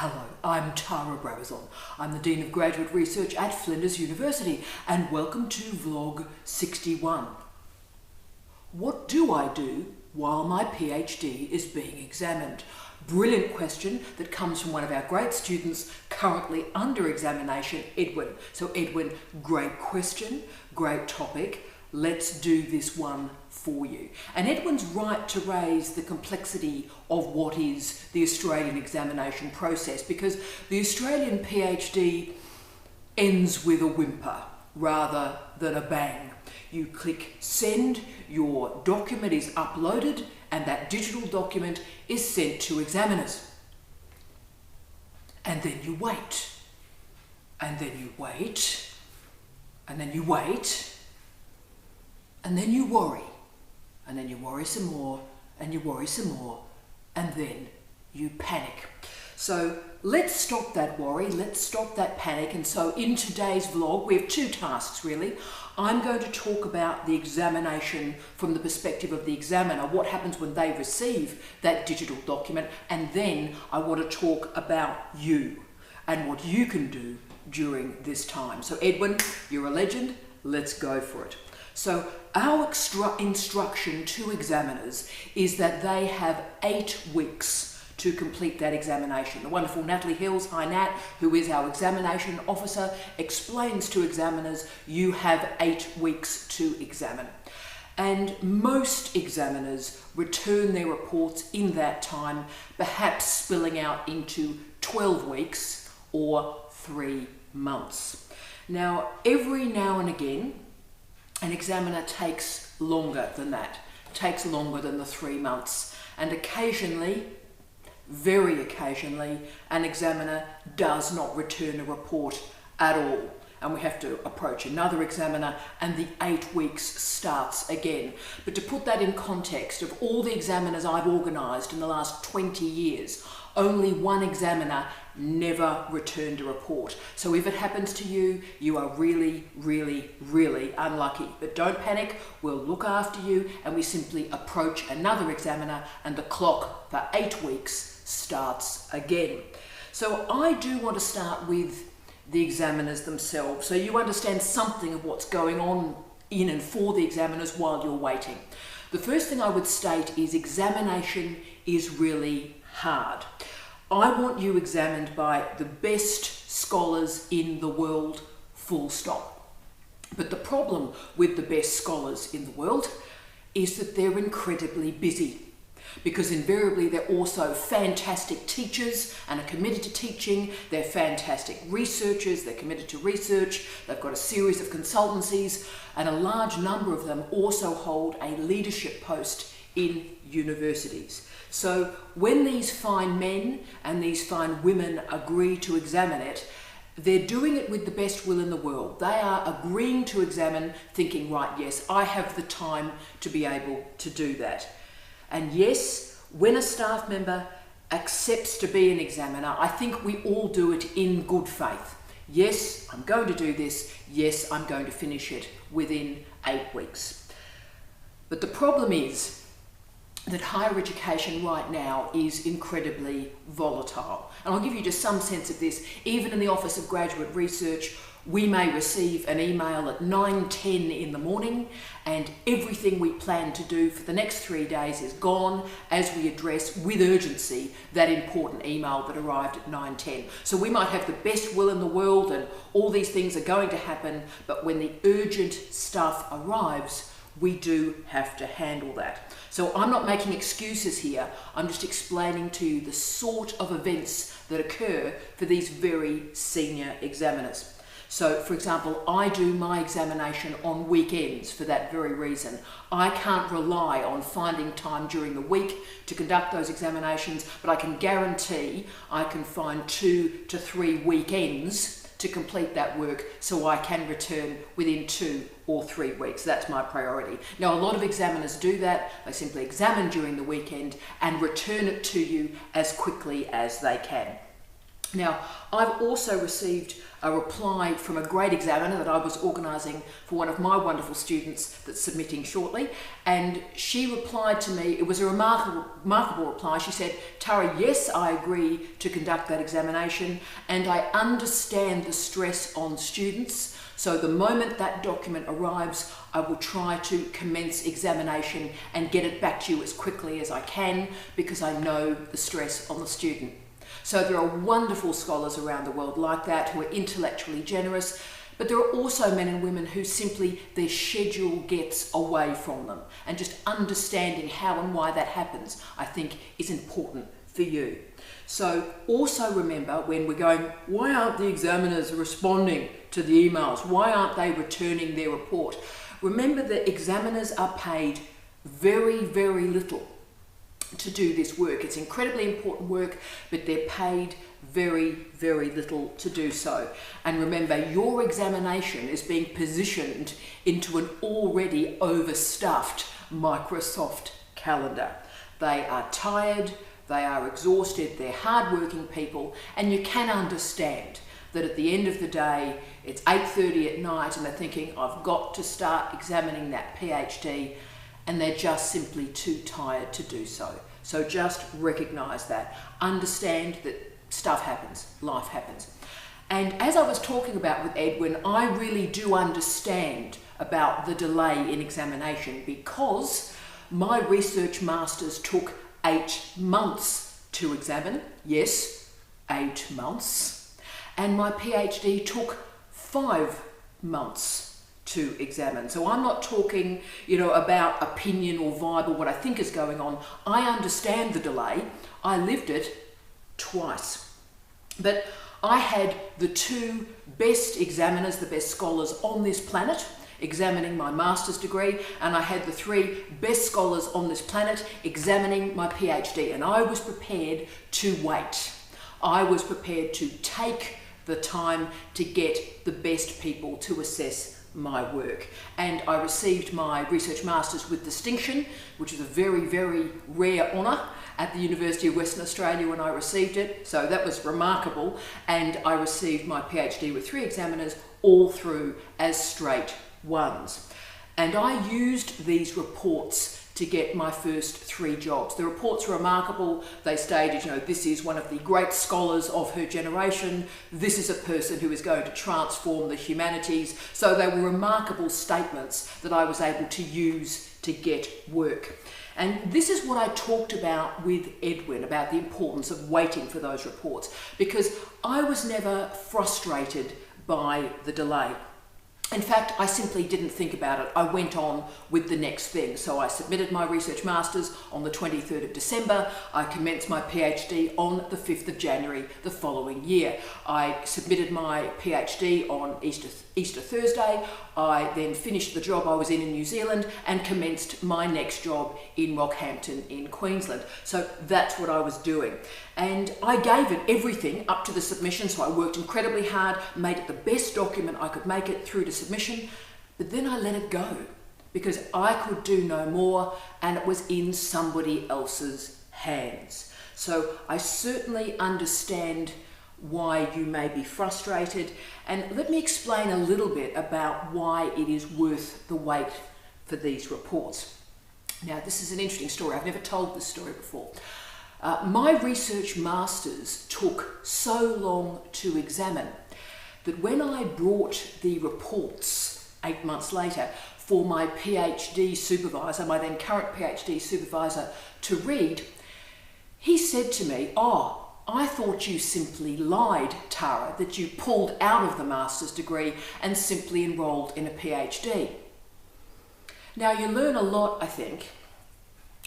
Hello, I'm Tara Brabazon. I'm the Dean of Graduate Research at Flinders University, and welcome to Vlog 61. What do I do while my PhD is being examined? Brilliant question that comes from one of our great students currently under examination, Edwin. So Edwin, great question, great topic. Let's do this one for you. And Edwin's right to raise the complexity of what is the Australian examination process, because the Australian PhD ends with a whimper rather than a bang. You click send, your document is uploaded, and that digital document is sent to examiners. And then you wait, and then you wait, and then you wait, and then you worry, and then you worry some more, and you worry some more, and then you panic. So let's stop that worry, let's stop that panic. And so in today's vlog, we have two tasks really. I'm going to talk about the examination from the perspective of the examiner, what happens when they receive that digital document, and then I want to talk about you and what you can do during this time. So Edwin, you're a legend, let's go for it. So our instruction to examiners is that they have 8 weeks to complete that examination. The wonderful Natalie Hills, hi Nat, who is our examination officer, explains to examiners you have 8 weeks to examine. And most examiners return their reports in that time, perhaps spilling out into 12 weeks or 3 months. Now, every now and again, an examiner takes longer than that, takes longer than the 3 months. And occasionally, very occasionally, an examiner does not return a report at all. And we have to approach another examiner and the 8 weeks starts again. But to put that in context, of all the examiners I've organised in the last 20 years, only one examiner never returned a report. So if it happens to you, you are really, really, really unlucky. But don't panic, we'll look after you, and we simply approach another examiner and the clock for 8 weeks starts again. So I do want to start with the examiners themselves, so you understand something of what's going on in and for the examiners while you're waiting. The first thing I would state is examination is really hard. I want you examined by the best scholars in the world, full stop. But the problem with the best scholars in the world is that they're incredibly busy, because invariably they're also fantastic teachers and are committed to teaching, they're fantastic researchers, they're committed to research, they've got a series of consultancies, and a large number of them also hold a leadership post in universities. So when these fine men and these fine women agree to examine it, they're doing it with the best will in the world. They are agreeing to examine, thinking, right, yes, I have the time to be able to do that. And yes, when a staff member accepts to be an examiner, I think we all do it in good faith. Yes, I'm going to do this. Yes, I'm going to finish it within 8 weeks. But the problem is that higher education right now is incredibly volatile. And I'll give you just some sense of this. Even in the Office of Graduate Research, we may receive an email at 9:10 in the morning, and everything we plan to do for the next 3 days is gone as we address with urgency that important email that arrived at 9:10. So we might have the best will in the world and all these things are going to happen, but when the urgent stuff arrives, we do have to handle that. So I'm not making excuses here, I'm just explaining to you the sort of events that occur for these very senior examiners. So, for example, I do my examination on weekends for that very reason. I can't rely on finding time during the week to conduct those examinations, but I can guarantee I can find 2 to 3 weekends to complete that work so I can return within 2 or 3 weeks. That's my priority. Now, a lot of examiners do that. They simply examine during the weekend and return it to you as quickly as they can. Now, I've also received a reply from a great examiner that I was organising for one of my wonderful students that's submitting shortly, and she replied to me. It was a remarkable reply. She said, "Tara, yes, I agree to conduct that examination, and I understand the stress on students, so the moment that document arrives, I will try to commence examination and get it back to you as quickly as I can, because I know the stress on the student." So there are wonderful scholars around the world like that who are intellectually generous, but there are also men and women who simply their schedule gets away from them, and just understanding how and why that happens, I think, is important for you. So also remember, when we're going, why aren't the examiners responding to the emails? Why aren't they returning their report? Remember that examiners are paid very, very little to do this work. It's incredibly important work, but they're paid very, very little to do so. And remember, your examination is being positioned into an already overstuffed Microsoft calendar. They are tired, they are exhausted, they're hardworking people, and you can understand that at the end of the day, it's 8:30 at night and they're thinking, I've got to start examining that PhD, and they're just simply too tired to do so. So just recognise that. Understand that stuff happens, life happens. And as I was talking about with Edwin, I really do understand about the delay in examination, because my research masters took 8 months to examine. Yes, 8 months. And my PhD took 5 months to examine. So I'm not talking, about opinion or vibe or what I think is going on. I understand the delay. I lived it twice. But I had the 2 best examiners, the best scholars on this planet examining my master's degree, and I had the 3 best scholars on this planet examining my PhD, and I was prepared to wait. I was prepared to take the time to get the best people to assess my work. And I received my research masters with distinction, which is a very, very rare honour at the University of Western Australia when I received it. So that was remarkable. And I received my PhD with 3 examiners, all through as straight ones. And I used these reports to get my first 3 jobs. The reports were remarkable. They stated, this is one of the great scholars of her generation. This is a person who is going to transform the humanities. So they were remarkable statements that I was able to use to get work. And this is what I talked about with Edwin, about the importance of waiting for those reports, because I was never frustrated by the delay. In fact, I simply didn't think about it. I went on with the next thing. So I submitted my research masters on the 23rd of December. I commenced my PhD on the 5th of January the following year. I submitted my PhD on Easter Thursday. I then finished the job I was in New Zealand and commenced my next job in Rockhampton in Queensland. So that's what I was doing. And I gave it everything up to the submission, so I worked incredibly hard, made it the best document I could make it through to submission, but then I let it go because I could do no more and it was in somebody else's hands. So I certainly understand why you may be frustrated, and let me explain a little bit about why it is worth the wait for these reports. Now, this is an interesting story. I've never told this story before. My research masters took so long to examine that when I brought the reports 8 months later for my PhD supervisor, my then current PhD supervisor, to read, he said to me, "Oh, I thought you simply lied, Tara, that you pulled out of the master's degree and simply enrolled in a PhD." Now, you learn a lot, I think,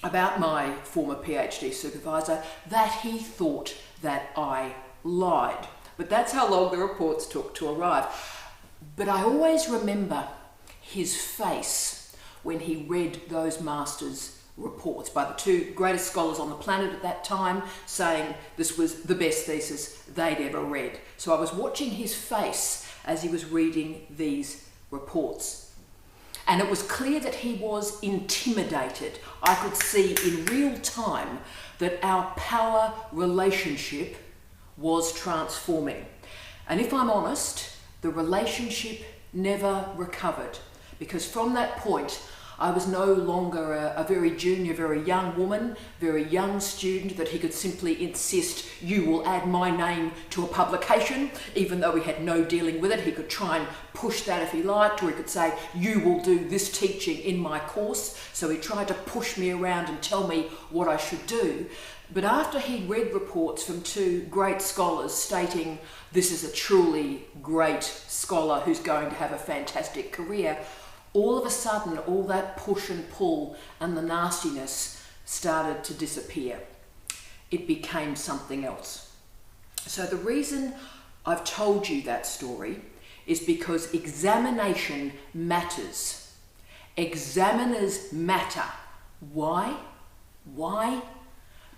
about my former PhD supervisor, that he thought that I lied. But that's how long the reports took to arrive. But I always remember his face when he read those master's reports by the 2 greatest scholars on the planet at that time, saying this was the best thesis they'd ever read. So I was watching his face as he was reading these reports. And it was clear that he was intimidated. I could see in real time that our power relationship was transforming. And if I'm honest, the relationship never recovered, because from that point, I was no longer a very junior, very young woman, very young student that he could simply insist, you will add my name to a publication, even though we had no dealing with it. He could try and push that if he liked, or he could say, you will do this teaching in my course. So he tried to push me around and tell me what I should do. But after he'd read reports from two great scholars stating this is a truly great scholar who's going to have a fantastic career, all of a sudden, all that push and pull and the nastiness started to disappear. It became something else. So the reason I've told you that story is because examination matters. Examiners matter. Why? Why?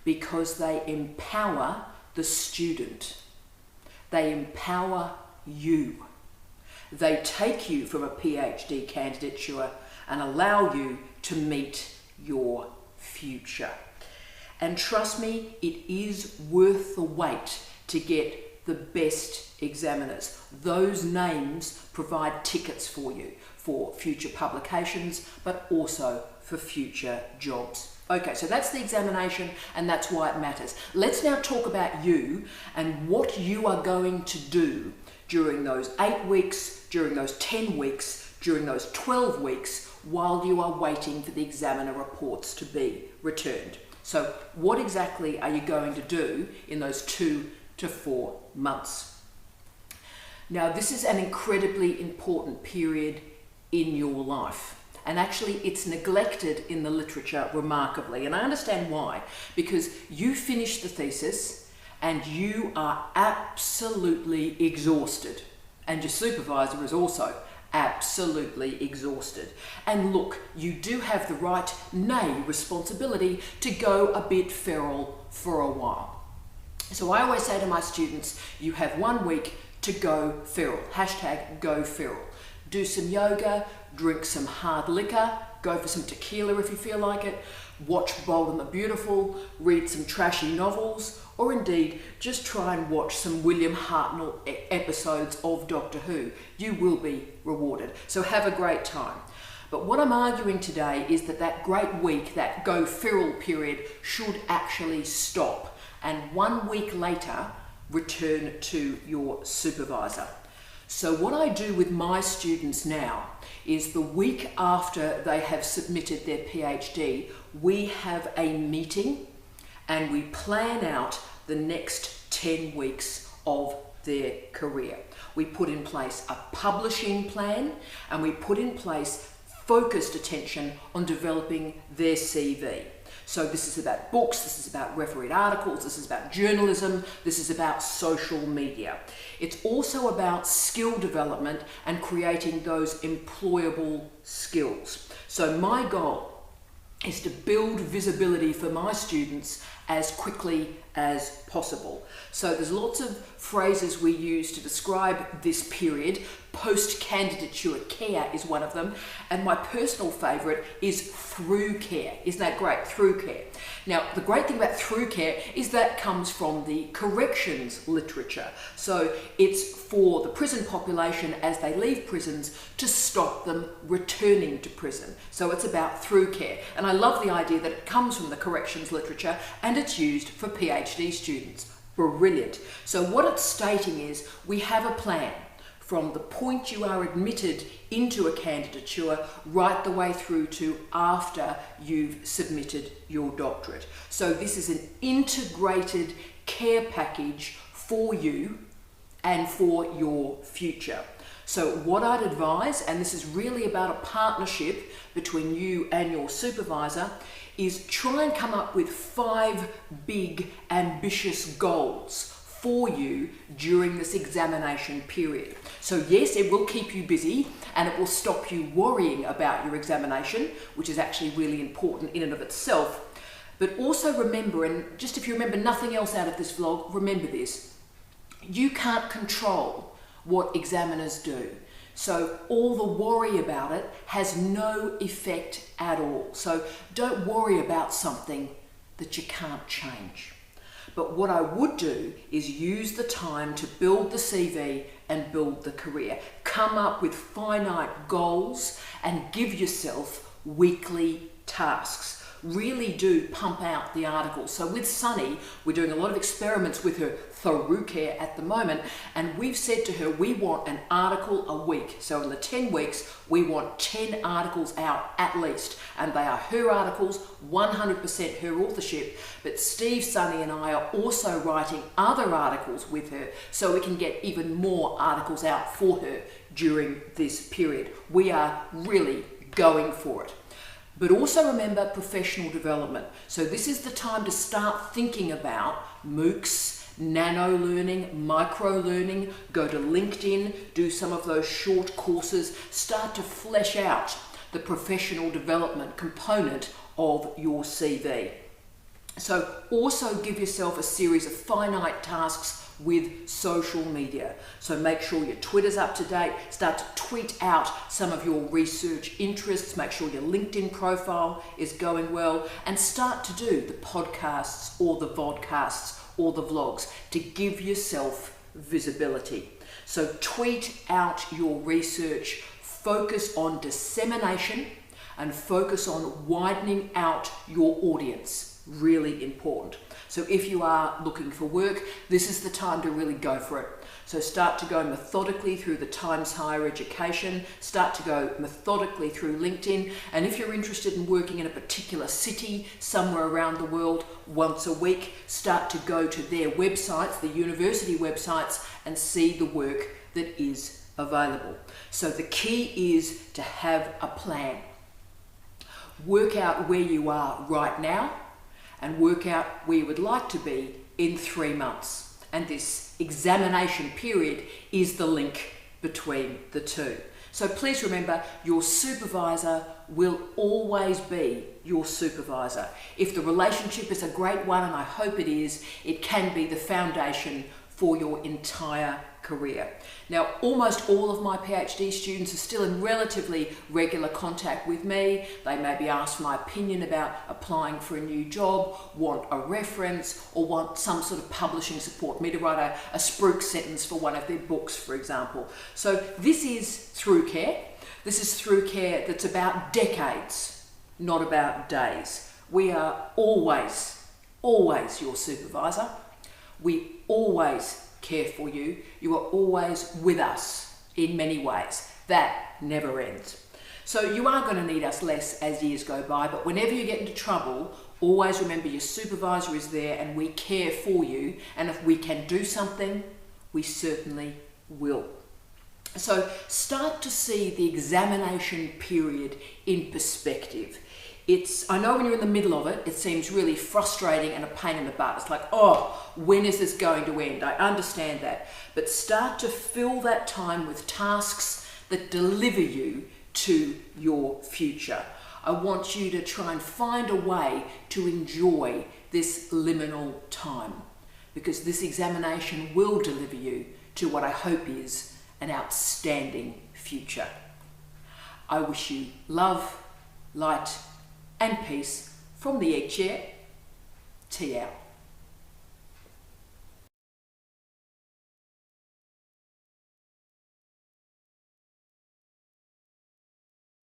Because they empower the student. They empower you. They take you from a PhD candidature and allow you to meet your future. And trust me, it is worth the wait to get the best examiners. Those names provide tickets for you for future publications, but also for future jobs. Okay, so that's the examination, and that's why it matters. Let's now talk about you and what you are going to do during those 8 weeks, during those 10 weeks, during those 12 weeks, while you are waiting for the examiner reports to be returned. So what exactly are you going to do in those 2 to 4 months? Now, this is an incredibly important period in your life. And actually, it's neglected in the literature remarkably. And I understand why. Because you finish the thesis and you are absolutely exhausted. And your supervisor is also absolutely exhausted. And look, you do have the right, nay, responsibility to go a bit feral for a while. So I always say to my students, you have 1 week to go feral. Hashtag go feral. Do some yoga, drink some hard liquor, go for some tequila if you feel like it, watch Bold and the Beautiful, read some trashy novels, or indeed just try and watch some William Hartnell episodes of Doctor Who. You will be rewarded. So have a great time. But what I'm arguing today is that that great week, that go feral period, should actually stop, and 1 week later return to your supervisor. So what I do with my students now is the week after they have submitted their PhD, we have a meeting and we plan out the next 10 weeks of their career. We put in place a publishing plan and we put in place focused attention on developing their CV. So this is about books, this is about refereed articles, this is about journalism, this is about social media. It's also about skill development and creating those employable skills. So my goal is to build visibility for my students as quickly as possible. So there's lots of phrases we use to describe this period. Post-candidature care is one of them, and my personal favourite is through care. Isn't that great? Through care. Now, the great thing about through care is that comes from the corrections literature. So it's for the prison population as they leave prisons to stop them returning to prison. So it's about through care. And I love the idea that it comes from the corrections literature and it's used for PhD students. Brilliant. So what it's stating is we have a plan from the point you are admitted into a candidature right the way through to after you've submitted your doctorate. So this is an integrated care package for you and for your future. So what I'd advise, and this is really about a partnership between you and your supervisor, is try and come up with 5 big ambitious goals for you during this examination period. So yes, it will keep you busy and it will stop you worrying about your examination, which is actually really important in and of itself. But also remember, and just if you remember nothing else out of this vlog, remember this: you can't control what examiners do. So all the worry about it has no effect at all. So don't worry about something that you can't change. But what I would do is use the time to build the CV and build the career. Come up with finite goals and give yourself weekly tasks. Really do pump out the articles. So with Sunny, we're doing a lot of experiments with her through care at the moment, and we've said to her we want an article a week. So in the 10 weeks, we want 10 articles out at least, and they are her articles, 100% her authorship. But Steve, Sunny and I are also writing other articles with her so we can get even more articles out for her during this period. We are really going for it. But also remember professional development. So this is the time to start thinking about MOOCs, nano learning, micro learning. Go to LinkedIn, do some of those short courses, start to flesh out the professional development component of your CV. So also give yourself a series of finite tasks with social media. So make sure your Twitter's up to date, start to tweet out some of your research interests, make sure your LinkedIn profile is going well, and start to do the podcasts or the vodcasts or the vlogs to give yourself visibility. So tweet out your research, focus on dissemination and focus on widening out your audience. Really important. So if you are looking for work, this is the time to really go for it. So start to go methodically through the Times Higher Education, start to go methodically through LinkedIn, and if you're interested in working in a particular city somewhere around the world once a week, start to go to their websites, the university websites, and see the work that is available. So the key is to have a plan. Work out where you are right now, and work out where you would like to be in 3 months. And this examination period is the link between the two. So please remember, your supervisor will always be your supervisor. If the relationship is a great one, and I hope it is, it can be the foundation for your entire career. Now, almost all of my PhD students are still in relatively regular contact with me. They may be asked for my opinion about applying for a new job, want a reference, or want some sort of publishing support, me to write a spruik sentence for one of their books, for example. So this is through care. This is through care that's about decades, not about days. We are always your supervisor. We always care for you. You are always with us in many ways. That never ends. So you are going to need us less as years go by, but whenever you get into trouble, always remember your supervisor is there and we care for you, and if we can do something, we certainly will. So start to see the examination period in perspective. I know when you're in the middle of it, it seems really frustrating and a pain in the butt. It's like, oh, when is this going to end? I understand that. But start to fill that time with tasks that deliver you to your future. I want you to try and find a way to enjoy this liminal time, because this examination will deliver you to what I hope is an outstanding future. I wish you love, light, and peace from the egg chair. Tea out.